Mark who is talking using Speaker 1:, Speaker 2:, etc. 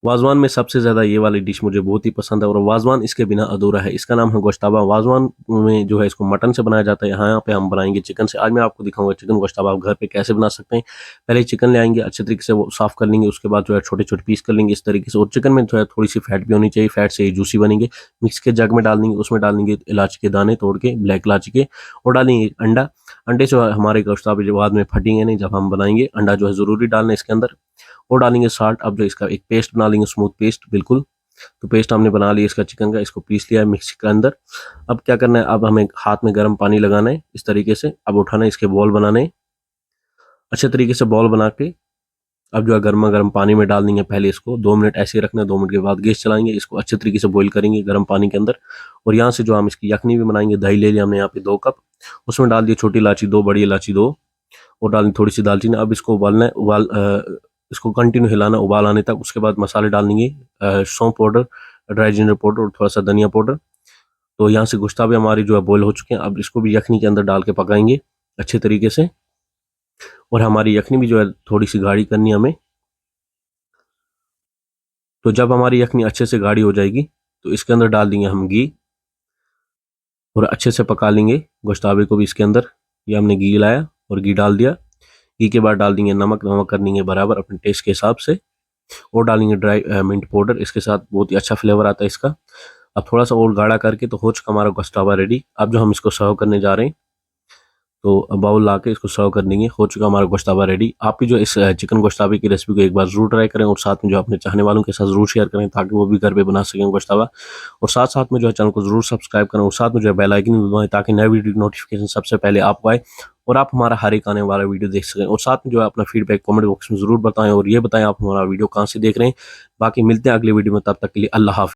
Speaker 1: वाज़वान में सबसे ज़्यादा ये वाली डिश मुझे बहुत ही पसंद है और वाज़वान इसके बिना अधूरा है। इसका नाम है गोश्ताबा। वाज़वान में जो है इसको मटन से बनाया जाता है, यहाँ पे हम बनाएँगे चिकन से। आज मैं आपको दिखाऊँगा चिकन गोश्ताबा आप घर पे कैसे बना सकते हैं। पहले चिकन ले आएँगे, अच्छे तरीके से वो साफ़ कर लेंगे, उसके बाद जो है छोटे-छोटे पीस कर लेंगे इस तरीके से और चिकन में जो है थोड़ी-सी फैट भी होनी चाहिए, फैट से ये जूसी बनेंगे। मिक्स के जग में डाल देंगे, उसमें डाल देंगे इलायची के दाने तोड़ के, ब्लैक इलायची के और डालेंगे अंडा। अंडे से हमारे गोश्ताबे जो बाद में फटेंगे नहीं जब हम बनाएँगे। अंडा जो है ज़रूरी डालना है इसके अंदर। और डालेंगे साल्ट। अब जो इसका एक पेस्ट बना लेंगे, स्मूथ पेस्ट बिल्कुल। तो पेस्ट हमने बना लिया इसका चिकन का, इसको पीस लिया है मिक्सी के अंदर। अब क्या करना है, अब हमें हाथ में गर्म पानी लगाना है इस तरीके से। अब उठाना है, इसके बॉल बनाने हैं अच्छे तरीके से। बॉल बना के अब जो है गर्मा गर्म पानी में डाल देंगे। पहले इसको 2 मिनट ऐसे ही रखना है, 2 मिनट के बाद गैस चलाएंगे, इसको अच्छे तरीके से बॉईल करेंगे गर्म पानी के अंदर। और यहाँ से जो हम इसकी यखनी भी बनाएंगे, दही ले लिया हमने यहाँ पे 2 कप, उसमें डाल दिए छोटी इलायची 2, बड़ी इलायची 2 और डालनी थोड़ी सी दालचीनी। अब इसको उबालना है, इसको कंटिन्यू हिलाना उबाल आने तक। उसके बाद मसाले डाल देंगे, सौंफ पाउडर, ड्राई जिंजर पाउडर और थोड़ा सा धनिया पाउडर। तो यहाँ से गोश्ताबे हमारी जो है बॉईल हो चुके हैं। अब इसको भी यखनी के अंदर डाल के पकाएंगे अच्छे तरीके से। और हमारी यखनी भी जो है थोड़ी सी गाढ़ी करनी है हमें। तो जब हमारी यखनी अच्छे से गाढ़ी हो जाएगी तो इसके अंदर डाल देंगे हम घी और अच्छे से पका लेंगे गोश्ताबे को भी इसके अंदर। ये हमने घी लाया और घी डाल दिया। घी के बाद डाल देंगे नमक, नमक कर देंगे बराबर अपने टेस्ट के हिसाब से। और डालेंगे ड्राई मिंट पाउडर, इसके साथ बहुत ही अच्छा फ्लेवर आता है इसका। अब थोड़ा सा और गाढ़ा करके तो हो चुका हमारा गोश्ताबा रेडी। अब जो हम इसको सर्व करने जा रहे हैं, तो बाउल ला के इसको सर्व कर देंगे। हो चुका हमारा गोश्ताबा रेडी। आप भी जो इस चिकन गोश्ताबे की रेसिपी को एक बार जरूर ट्राई करें और साथ में जो अपने चाहने वालों के साथ जरूर शेयर करें ताकि वो भी घर पे बना सकें गोश्ताबा। और साथ साथ में जो है चैनल को जरूर सब्सक्राइब करें और साथ में जो है बेल आइकन भी दबाएं ताकि नई वीडियो नोटिफिकेशन सबसे पहले आपको आए और आप हमारा हर एक आने वाला वीडियो देख सकें। और साथ में जो है अपना फीडबैक कमेंट बॉक्स में जरूर बताएं और ये बताएं आप हमारा वीडियो कहाँ से देख रहे हैं। बाकी मिलते हैं अगले वीडियो में, तब तक के लिए अल्लाह हाफ़िज़।